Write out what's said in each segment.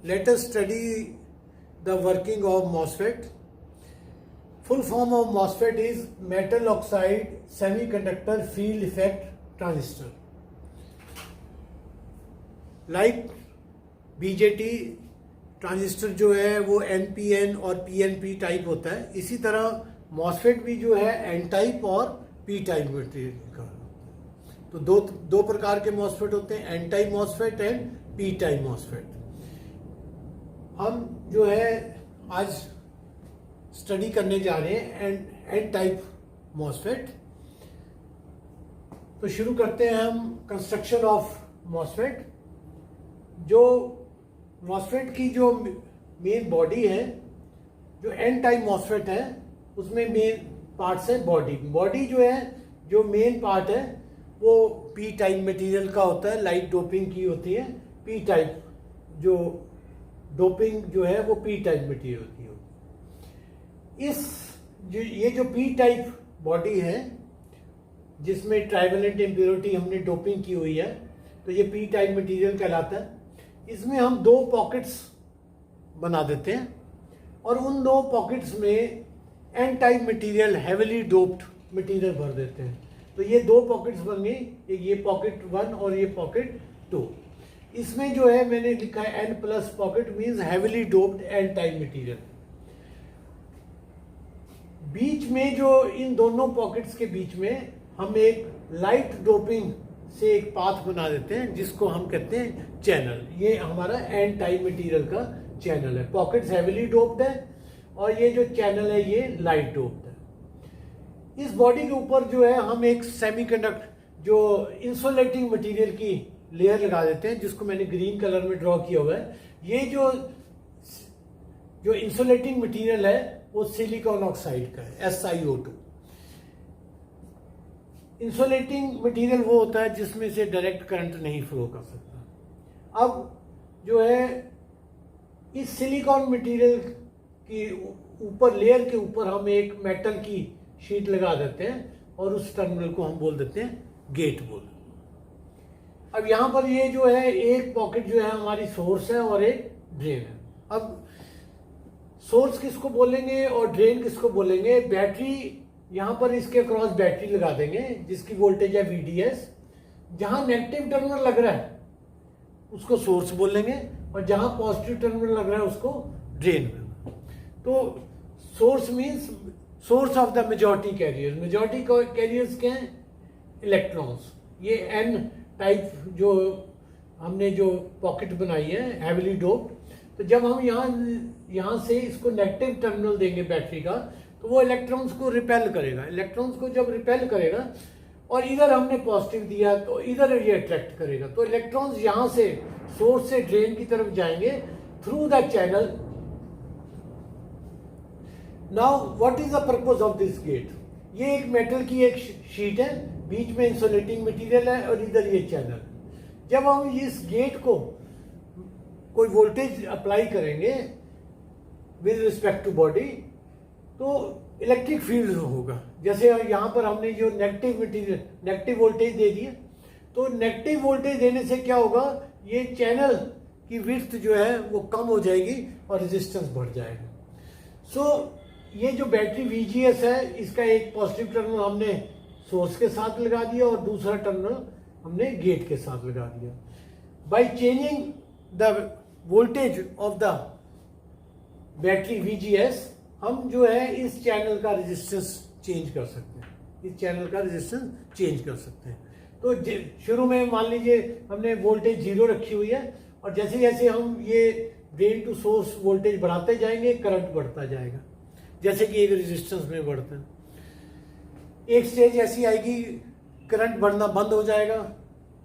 let us study the working of MOSFET. Full form of MOSFET is metal oxide semiconductor field effect transistor. Like BJT transistor जो है वो NPN और PNP type होता है, इसी तरह MOSFET भी जो है N टाइप और P टाइप मटेरियल का। तो दो प्रकार के MOSFET होते हैं, N type MOSFET and P type MOSFEट। हम जो है आज स्टडी करने जा रहे हैं N टाइप MOSFET। तो शुरू करते हैं हम कंस्ट्रक्शन ऑफ MOSFET। जो MOSFET की जो मेन बॉडी है, जो N टाइप MOSFET है, उसमें मेन पार्ट्स है बॉडी जो है, जो मेन पार्ट है वो P टाइप मटेरियल का होता है, लाइट डोपिंग की होती है। P टाइप जो डोपिंग जो है वो P टाइप मटेरियल की होती है। ये जो P टाइप बॉडी है जिसमें ट्राइवेलेंट इम्प्योरिटी हमने डोपिंग की हुई है, तो ये P टाइप मटेरियल कहलाता है। इसमें हम दो पॉकेट्स बना देते हैं और उन दो पॉकेट्स में N type material heavily doped material भर देते हैं। तो ये दो पॉकेट्स बन गई, एक ये पॉकेट 1 और ये पॉकेट 2। इसमें जो है मैंने लिखा है N plus pocket means heavily doped N type material. बीच में जो इन दोनों पॉकेट्स के बीच में हम एक लाइट डोपिंग से एक पाथ बना देते हैं जिसको हम कहते हैं चैनल। ये हमारा N टाइप मटेरियल का चैनल है। पॉकेट्स हैवीली डोप्ड है और ये जो चैनल है ये लाइट डोप्ड है। इस बॉडी के ऊपर जो है हम एक सेमीकंडक्टर जो इंसुलेटिंग मटेरियल की लेयर लगा देते हैं, जिसको मैंने ग्रीन कलर में ड्रॉ किया हुआ है। ये जो इंसुलेटिंग मटेरियल है वो सिलिकॉन ऑक्साइड का है, SiO2। इंसुलेटिंग मटेरियल वो होता है जिसमें से डायरेक्ट करंट नहीं फ्लो कर सकता। अब जो है इस सिलिकॉन मटेरियल की ऊपर लेयर के ऊपर हम एक मेटल की शीट लगा देते हैं और उस टर्मिनल को हम बोल देते हैं गेट बोल। अब यहां पर ये जो है एक पॉकेट जो है हमारी सोर्स है और एक ड्रेन है। अब सोर्स किसको बोलेंगे और ड्रेन किसको बोलेंगे? बैटरी, यहां पर इसके क्रॉस बैटरी लगा देंगे जिसकी वोल्टेज है VDS। जहां नेगेटिव टर्मिनल लग रहा है उसको सोर्स बोलेंगे और जहां पॉजिटिव टर्मिनल लग रहा है उसको ड्रेन। तो source means source of the majority carriers. Majority carriers क्या हैं? इलेक्ट्रॉन्स। ये N टाइप जो हमने जो पॉकेट बनाई है हैवीली डोप्ड, तो जब हम यहां से इसको नेगेटिव टर्मिनल देंगे बैटरी का, तो वो इलेक्ट्रॉन्स को रिपेल करेगा। इलेक्ट्रॉन्स को जब रिपेल करेगा और इधर हमने पॉजिटिव दिया तो इधर ये अट्रैक्ट करेगा। तो इलेक्ट्रॉन्स यहां से सोर्स से ड्रेन की तरफ जाएंगे through the channel. Now what is the purpose of this gate? ये एक मेटल की एक शीट है, बीच में इंसुलेटिंग मटेरियल है और इधर ये चैनल। जब हम इस गेट को कोई वोल्टेज अप्लाई करेंगे विद रिस्पेक्ट टू बॉडी, तो इलेक्ट्रिक फील्ड होगा। जैसे यहां पर हमने जो नेगेटिव वोल्टेज दे दिए, तो नेगेटिव वोल्टेज देने से क्या होगा? ये चैनल की विड्थ जो है वो कम हो जाएगी और रेजिस्टेंस बढ़ जाएगा। सो ये जो बैटरी VGS है, इसका एक पॉजिटिव टर्मिनल हमने सोर्स के साथ लगा दिया और दूसरा टर्मिनल हमने गेट के साथ लगा दिया। By changing the voltage of the battery VGS, हम जो है इस चैनल का रेजिस्टेंस चेंज कर सकते हैं। तो शुरू में मान लीजिए हमने वोल्टेज 0 रखी हुई है और जैसे जैसे हम ये ड्रेन टू सोर्स वोल्टेज बढ़ाते जाएंगे, करंट बढ़ता जाएगा, जैसे कि एक रेजिस्टेंस में बढ़ता है। एक स्टेज ऐसी आएगी करंट बढ़ना बंद हो जाएगा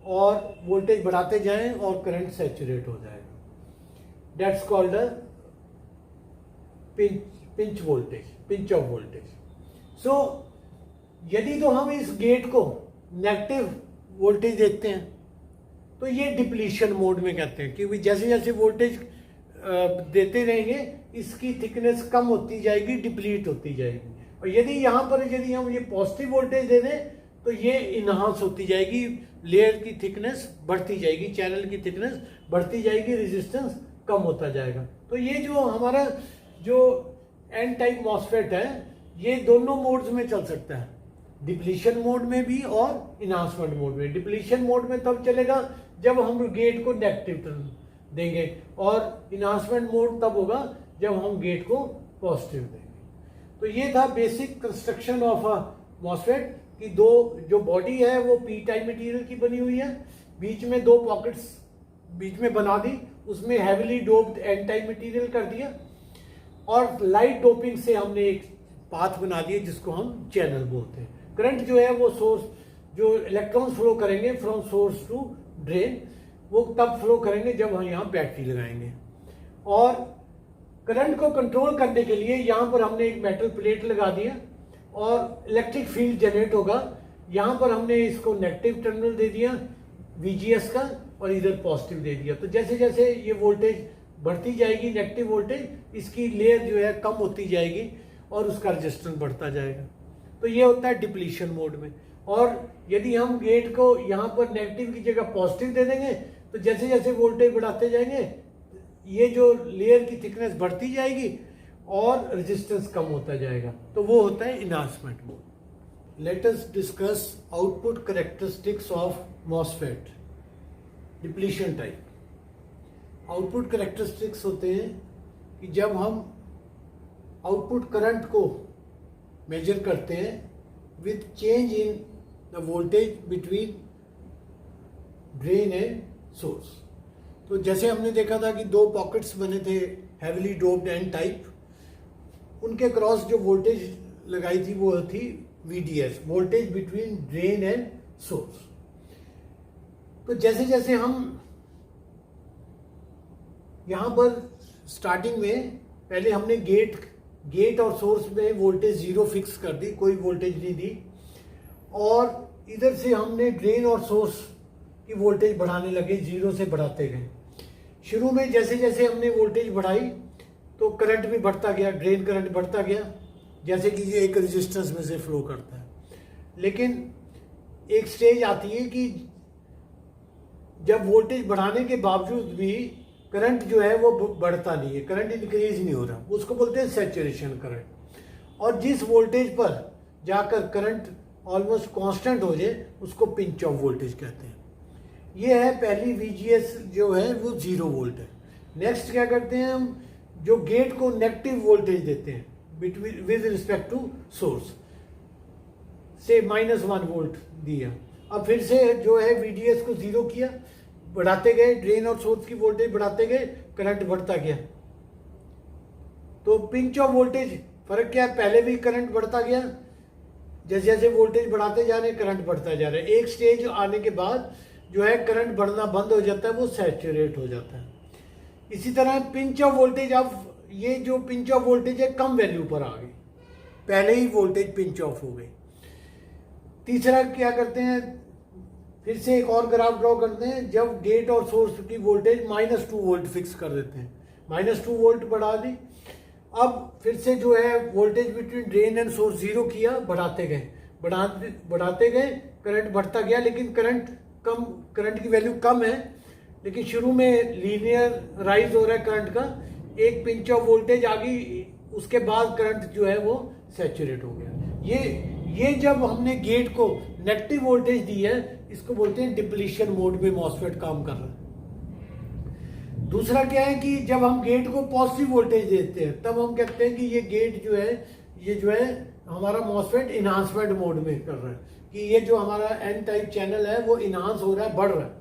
और वोल्टेज बढ़ाते जाएं और करंट सैचुरेट हो जाएगा। That's called a pinch off voltage. So यदि तो हम इस गेट को नेगेटिव वोल्टेज देते हैं तो ये डिप्लीशन मोड में कहते हैं, क्योंकि जैसे जैसे वोल्टेज देते रहेंगे इसकी थिकनेस कम होती जाएगी, डिप्लीट होती जाएगी। और यदि हम ये पॉजिटिव वोल्टेज दे दें तो ये इनहांस होती जाएगी, लेयर की थिकनेस बढ़ती जाएगी, चैनल की थिकनेस बढ़ती जाएगी, रेजिस्टेंस कम होता जाएगा। तो ये जो हमारा जो एन टाइप मॉसफेट है ये दोनों मोड्स में चल सकता है, डिप्लीशन मोड में भी और इनहांसमेंट मोड में। डिप्लीशन मोड में तब चलेगा जब हम गेट को नेगेटिव टर्न देंगे, और इनहांसमेंट मोड तब होगा जब हम गेट को पॉजिटिव देंगे। तो ये था basic construction of a MOSFET कि दो जो बॉडी है वो पी टाइप मटेरियल की बनी हुई है, बीच में दो पॉकेट्स बीच में बना दी, उसमें heavily doped N type material कर दिया, और लाइट डोपिंग से हमने एक पाथ बना दिया जिसको हम चैनल बोलते हैं। करंट जो है वो सोर्स, जो इलेक्ट्रॉन्स फ्लो करेंगे फ्रॉम सोर्स टू ड्रेन, वो तब फ्लो करेंगे जब हम यहाँ बैटरी लगाएंगे। और करंट को कंट्रोल करने के लिए यहाँ पर हमने एक मेटल प्लेट लगा दिया और इलेक्ट्रिक फील्ड जनरेट होगा। यहाँ पर हमने इसको नेगेटिव टर्मिनल दे दिया VGS का और इधर पॉजिटिव दे दिया। तो जैसे जैसे ये वोल्टेज बढ़ती जाएगी नेगेटिव वोल्टेज, इसकी लेयर जो है कम होती जाएगी और उसका रेजिस्टेंस बढ़ता जाएगा। तो ये होता है डिप्लीशन मोड में। और यदि हम गेट को यहाँ पर नेगेटिव की जगह पॉजिटिव दे देंगे तो जैसे जैसे वोल्टेज बढ़ाते जाएंगे ये जो लेयर की थिकनेस बढ़ती जाएगी और रेजिस्टेंस कम होता जाएगा। तो वो होता है enhancement mode. Let us discuss output characteristics of MOSFET depletion type. Output characteristics होते हैं कि जब हम आउटपुट करंट को मेजर करते हैं with change in the voltage between drain and source. तो जैसे हमने देखा था कि दो पॉकेट्स बने थे हैवीली डोप्ड एन टाइप, उनके क्रॉस जो वोल्टेज लगाई थी वो थी VDS, voltage between drain and source. तो जैसे जैसे हम यहां पर स्टार्टिंग में पहले हमने गेट और सोर्स में वोल्टेज 0 फिक्स कर दी, कोई वोल्टेज नहीं दी, और इधर से हमने ड्रेन और सोर्स की वोल्टेज बढ़ाने लगे, 0 से बढ़ाते गए। शुरू में जैसे जैसे हमने वोल्टेज बढ़ाई तो करंट भी बढ़ता गया, ड्रेन करंट बढ़ता गया, जैसे कि ये एक रेजिस्टेंस में से फ्लो करता है। लेकिन एक स्टेज आती है कि जब वोल्टेज बढ़ाने के बावजूद भी करंट जो है वो बढ़ता नहीं है, करंट इंक्रीज नहीं हो रहा, उसको बोलते हैं सैचुरेशन करंट। और जिस वोल्टेज पर जाकर करंट ऑलमोस्ट कांस्टेंट हो जाए उसको पिंच ऑफ वोल्टेज कहते हैं। ये है पहली VGS जो है वो 0 वोल्ट है। नेक्स्ट क्या करते हैं हम, जो गेट को नेगेटिव वोल्टेज देते हैं between with respect to source से -1 वोल्ट दिया। अब फिर से जो है VDS को 0 किया, बढ़ाते गए, ड्रेन और सोर्स की वोल्टेज बढ़ाते गए, करंट बढ़ता गया। तो पिंच ऑफ वोल्टेज फर्क क्या है, पहले भी करंट बढ़ता गया, जैसे जैसे वोल्टेज बढ़ाते जा रहे हैं करंट बढ़ता जा रहा है। एक स्टेज आने के बाद जो है करंट बढ़ना बंद हो जाता है, वो सैचुरेट हो जाता है। इसी तरह पिंच ऑफ वोल्टेज, अब ये जो पिंच ऑफ वोल्टेज है कम वैल्यू पर आ गई, पहले ही वोल्टेज पिंच ऑफ हो गई। तीसरा क्या करते हैं, फिर से एक और ग्राफ ड्रॉ करते हैं, जब गेट और सोर्स की वोल्टेज -2 वोल्ट फिक्स कर देते हैं, -2 वोल्ट बढ़ा दी। अब फिर से जो है voltage between drain and source 0 किया, बढ़ाते गए, बढ़ाते गए, करंट बढ़ता गया, लेकिन करंट की वैल्यू कम है, लेकिन शुरू में लीनियर राइज हो रहा है करंट का, एक पिंच ऑफ वोल्टेज आ गई, उसके बाद करंट जो है वो सैचुरेट हो गया। ये जब हमने गेट को नेगेटिव वोल्टेज दी है, इसको बोलते हैं डिप्लीशन मोड में मॉसफेट काम कर रहा है। दूसरा क्या है कि जब हम गेट को पॉजिटिव वोल्टेज देते हैं तब हम कहते हैं कि ये गेट जो है, ये जो है हमारा मॉसफेट इनहांसमेंट मोड में कर रहा है, कि ये जो हमारा एन टाइप चैनल है वो इनहांस हो रहा है, बढ़ रहा है।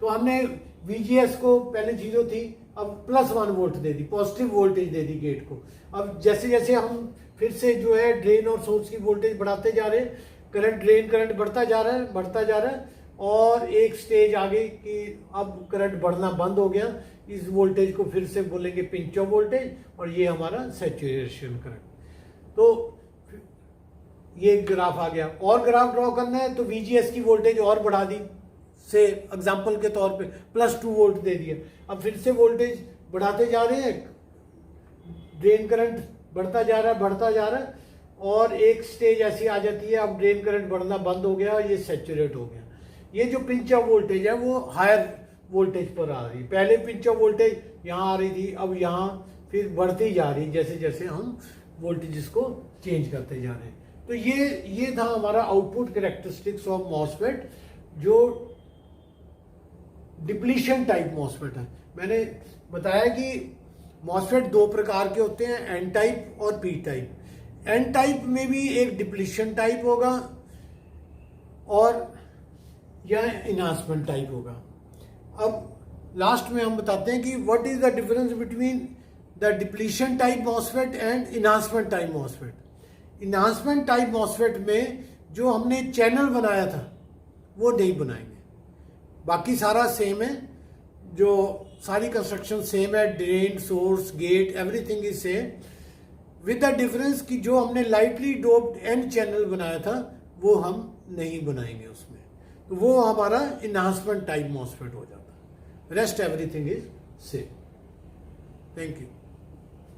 तो हमने VGS को पहले 0 थी, अब +1 वोल्ट दे दी, पॉजिटिव वोल्टेज दे दी गेट को। अब जैसे जैसे हम फिर से जो है ड्रेन और सोर्स की वोल्टेज बढ़ाते जा रहे हैं, ड्रेन करंट बढ़ता जा रहा है, और एक स्टेज आ गई कि अब करंट बढ़ना बंद हो गया। इस वोल्टेज को फिर से बोलेंगे पिंच ऑफ वोल्टेज, और ये हमारा सैचुरेशन करंट। तो ये ग्राफ आ गया। और ग्राफ ड्रॉ करना है तो VGS की वोल्टेज और बढ़ा दी, से एग्जांपल के तौर पे +2 वोल्ट दे दिया। अब फिर से वोल्टेज बढ़ाते जा रहे हैं, ड्रेन करंट बढ़ता जा रहा है, और एक स्टेज ऐसी आ जाती है, अब ड्रेन करंट बढ़ना बंद हो गया, ये सैचुरेट हो गया। ये जो पिंच ऑफ वोल्टेज है वो हायर वोल्टेज पर आ रही है। पहले पिंच ऑफ वोल्टेज यहाँ आ रही थी, अब यहाँ फिर बढ़ती जा रही जैसे जैसे हम वोल्टेज को चेंज करते जा रहे हैं। तो ये था हमारा आउटपुट कैरेक्टरिस्टिक्स ऑफ मॉसफेट, जो डिप्लीशन टाइप मॉसफेट है। मैंने बताया कि मॉसफेट दो प्रकार के होते हैं, एन टाइप और पी टाइप। एन टाइप में भी एक डिप्लीशन टाइप होगा और यह इनहांसमेंट टाइप होगा। अब लास्ट में हम बताते हैं कि what is the difference between the depletion type MOSFET and enhancement type MOSFET. Enhancement type MOSFET में जो हमने चैनल बनाया था वो नहीं बनाएंगे, बाकी सारा सेम है, जो सारी कंस्ट्रक्शन सेम है, drain, source, gate, everything is same, with the difference कि जो हमने लाइटली डोप्ड एन चैनल बनाया था वो हम नहीं बनाएंगे उसमें, तो वो हमारा इनहांसमेंट टाइप मॉसफेट हो जाता है। Rest everything is same. Thank you.